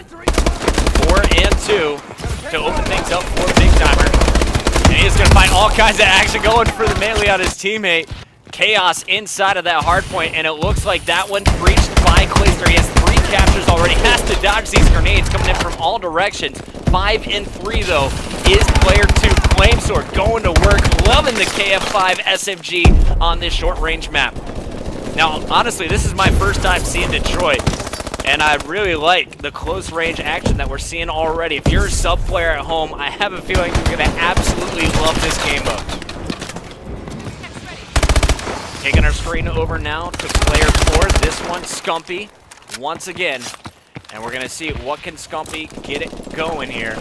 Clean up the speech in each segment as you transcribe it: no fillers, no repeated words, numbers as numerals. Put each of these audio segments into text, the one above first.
4 and 2 to open things up for Big Timer. And he is going to find all kinds of action going for the melee on his teammate. Chaos inside of that hard point, and it looks like that one breached by Clayster. He has 3 captures already, has to dodge these grenades coming in from all directions. 5 and 3 though is player 2. Flamesword going to work, loving the KF5 SMG on this short range map. Now honestly, this is my first time seeing Detroit, and I really like the close range action that we're seeing already. If you're a sub player at home, I have a feeling you're going to absolutely love this game mode. Taking our screen over now to player 4. This one, Scumpy, once again. And we're going to see what can Scumpy get it going here.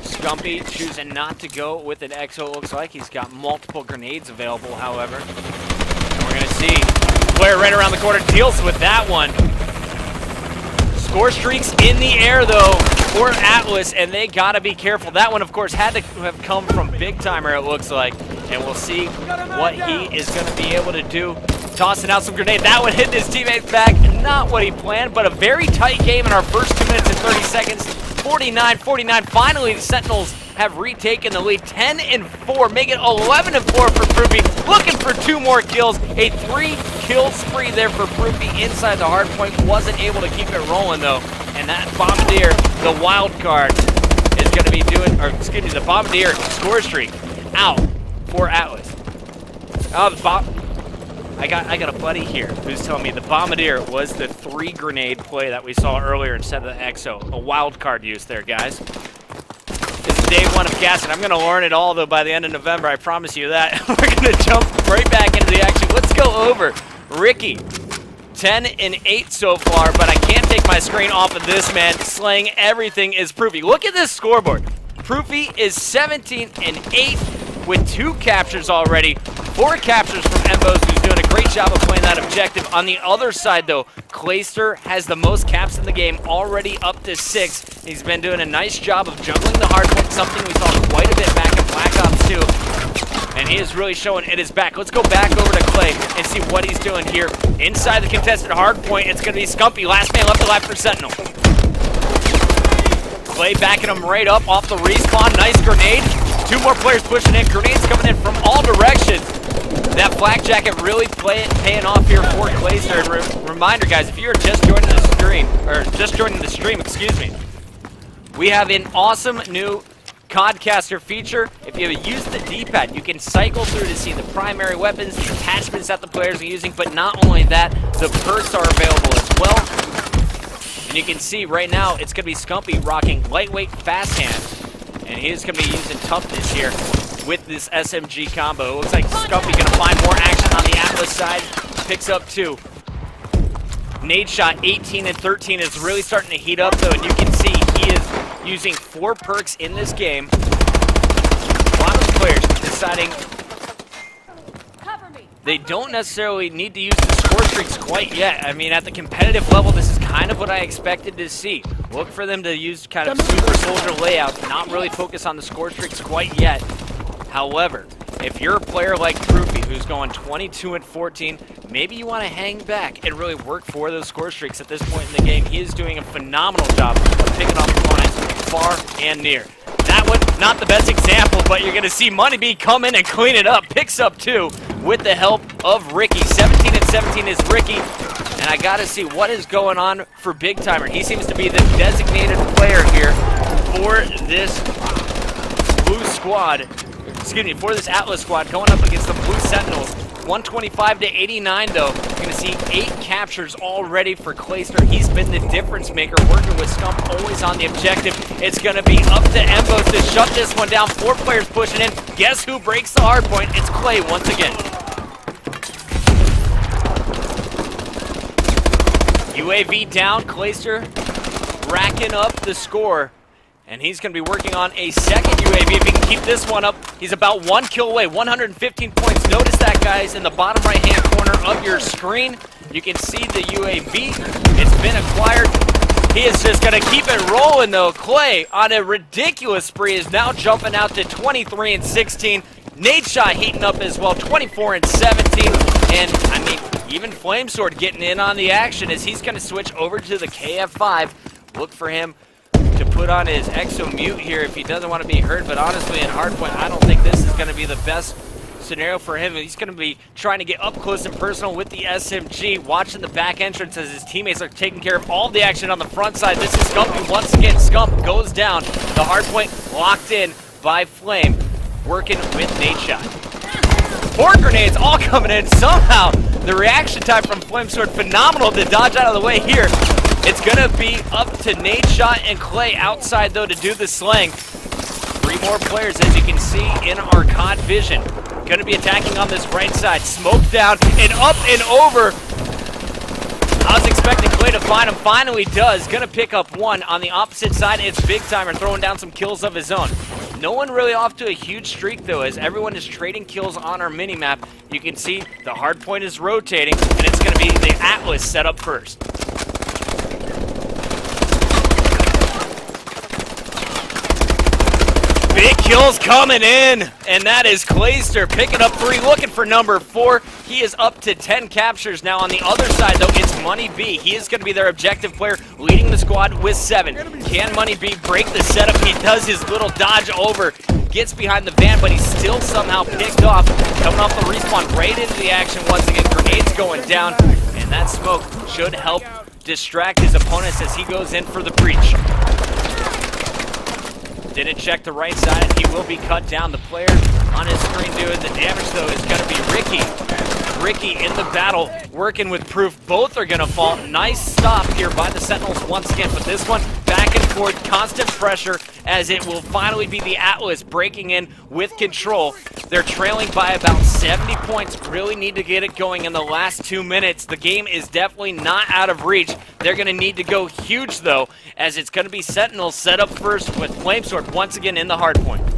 Scumpy choosing not to go with an EXO, looks like. He's got multiple grenades available, however. And we're going to see player right around the corner deals with that one. Score streaks in the air, though, for Atlas, and they got to be careful. That one, of course, had to have come from Big Timer, it looks like. And we'll see what he is going to be able to do. Tossing out some grenade. That one hitting his teammates back. Not what he planned, but a very tight game in our first 2 minutes and 30 seconds. 49-49. Finally, the Sentinels have retaken the lead. 10 and 4, make it 11 and 4 for Proofy. Looking for 2 more kills. A 3-kill spree there for Proofy inside the hard point. Wasn't able to keep it rolling though. And that Bombardier, the wild card, is going to be doing, or excuse me, the Bombardier score streak out for Atlas. Oh, I got a buddy here who's telling me the Bombardier was the 3-grenade play that we saw earlier instead of the EXO. A wild card use there, guys. This is day 1 of gassing. I'm going to learn it all, though, by the end of November. I promise you that. We're going to jump right back into the action. Let's go over Ricky. 10 and 8 so far, but I can't take my screen off of this man. Slaying everything is Proofy. Look at this scoreboard. Proofy is 17 and 8 with 2 captures already. 4 captures from Embos, who's doing a great job of playing that objective. On the other side, though, Clayster has the most caps in the game, already up to 6. He's been doing a nice job of juggling the hardpoint, something we saw quite a bit back in Black Ops 2. And he is really showing it is back. Let's go back over to Clay and see what he's doing here. Inside the contested hardpoint, it's going to be Scumpy. Last man left alive for Sentinel. Clay backing him right up off the respawn. Nice grenade. 2 more players pushing in. Grenades coming in from all directions. That flak jacket really paying off here for Clayster. And reminder, guys, if you're just joining the stream, excuse me, we have an awesome new Codcaster feature. If you use the D-pad, you can cycle through to see the primary weapons, the attachments that the players are using, but not only that, the perks are available as well. And you can see right now, it's going to be Scumpy rocking lightweight fast hand, and he's going to be using toughness here with this SMG combo. It looks like Scumpy going to find more action on the Atlas side. Picks up 2. Nade shot 18 and 13 is really starting to heat up though, and you can see he is using 4 perks in this game. A lot of players deciding they don't necessarily need to use the score streaks quite yet. I mean, at the competitive level, this is kind of what I expected to see. Look for them to use kind of super soldier layouts, not really focus on the score streaks quite yet. However, if you're a player like Proofy, who's going 22 and 14, maybe you want to hang back and really work for those score streaks at this point in the game. He is doing a phenomenal job of picking off opponents far and near. That one, not the best example, but you're going to see Money B come in and clean it up. Picks up 2 with the help of Ricky. 17 and 17 is Ricky. And I got to see what is going on for Big Timer. He seems to be the designated player here for this blue squad. Excuse me, for this Atlas squad going up against the Blue Sentinels. 125 to 89 though. You're going to see 8 captures already for Clayster. He's been the difference maker, working with Scump always on the objective. It's going to be up to Embos to shut this one down. 4 players pushing in. Guess who breaks the hard point? It's Clay once again. UAV down. Clayster racking up the score. And he's going to be working on a second UAV. If he can keep this one up, he's about 1 kill away, 115 points. Notice that, guys, in the bottom right-hand corner of your screen. You can see the UAV. It's been acquired. He is just going to keep it rolling, though. Clay, on a ridiculous spree, is now jumping out to 23 and 16. Nade Shot heating up as well, 24 and 17. And, I mean, even Flamesword getting in on the action as he's going to switch over to the KF5. Look for him to put on his Exo Mute here if he doesn't want to be hurt. But honestly, in Hardpoint, I don't think this is going to be the best scenario for him. He's going to be trying to get up close and personal with the SMG, watching the back entrance as his teammates are taking care of all the action on the front side. This is Scumpy once again. Scump goes down. The Hardpoint locked in by Flame, working with Nade Shot. 4 grenades all coming in. Somehow, the reaction time from Flamesword, phenomenal to dodge out of the way here. It's going to be up to Nade Shot and Clay outside, though, to do the slaying. 3 more players, as you can see in our COD vision. Going to be attacking on this right side. Smoke down and up and over. I was expecting Clay to find him. Finally does. Going to pick up 1. On the opposite side, it's Big Timer throwing down some kills of his own. No one really off to a huge streak, though, as everyone is trading kills on our minimap. You can see the Hardpoint is rotating, and it's going to be the Atlas set up first. Big kills coming in, and that is Clayster picking up 3, looking for number 4. He is up to 10 captures now. On the other side, though, it's Money B. He is going to be their objective player, leading the squad with 7. Can Money B break the setup? He does his little dodge over, gets behind the van, but he's still somehow picked off. Coming off the respawn, right into the action once again. Grenades going down, and that smoke should help distract his opponents as he goes in for the breach. Didn't check the right side, and he will be cut down. The player on his screen doing the damage, though, is going to be Ricky. Ricky in the battle, working with Proof. Both are going to fall. Nice stop here by the Sentinels once again, but this one back and forth, constant pressure, as it will finally be the Atlas breaking in with control. They're trailing by about 70 points. Really need to get it going in the last 2 minutes. The game is definitely not out of reach. They're going to need to go huge, though, as it's going to be Sentinels set up first with Flamesword once again in the Hardpoint.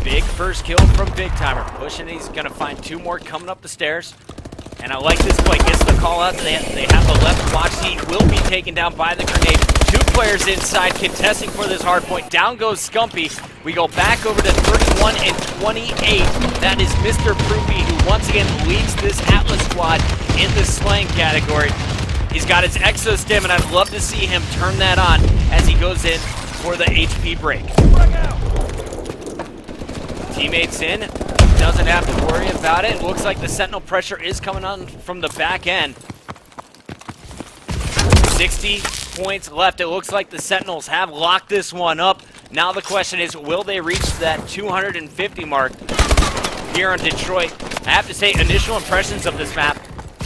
Big first kill from Big Timer. Pushing, he's going to find 2 more coming up the stairs. And I like this play. Gets the call out. They have the left watch. He will be taken down by the grenade. 2 players inside contesting for this Hardpoint. Down goes Scumpy. We go back over to 31 and 28. That is Mr. Proofy, who once again leads this Atlas squad in the slaying category. He's got his Exo Stim, and I'd love to see him turn that on as he goes in for the HP break. Teammates in, doesn't have to worry about it. Looks like the Sentinel pressure is coming on from the back end. 60 points left. It looks like the Sentinels have locked this one up. Now the question is, will they reach that 250 mark here on Detroit? I have to say, initial impressions of this map,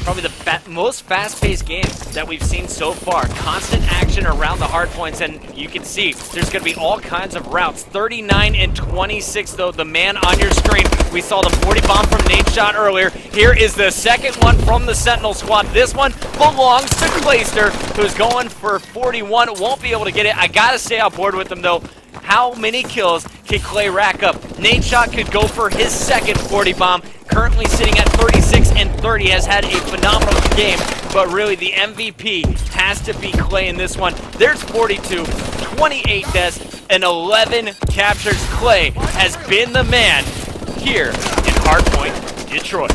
probably the most fast-paced game that we've seen so far. Constant action around the hardpoints, and you can see there's going to be all kinds of routes. 39 and 26, though, the man on your screen. We saw the 40 bomb from Nade Shot earlier. Here is the second one from the Sentinel squad. This one belongs to Clayster, who's going for 41. Won't be able to get it. I got to stay on board with him, though. How many kills can Clay rack up? Nade Shot could go for his second 40 bomb. Currently sitting at 36 and 30, has had a phenomenal game, but really the MVP has to be Clay in this one. There's 42, 28 deaths, and 11 captures. Clay has been the man here in Hardpoint, Detroit.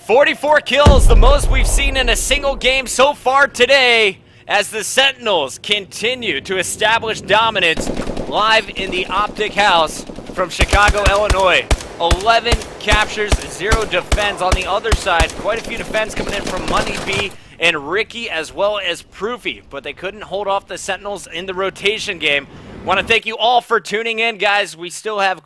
"44 kills, the most we've seen in a single game so far today, as the Sentinels continue to establish dominance live in the Optic house from Chicago, Illinois. 11 captures, 0 defense. On the other side, quite a few defense coming in from Money B and Ricky, as well as Proofy, but they couldn't hold off the Sentinels in the rotation game. Want to thank you all for tuning in, guys. We still have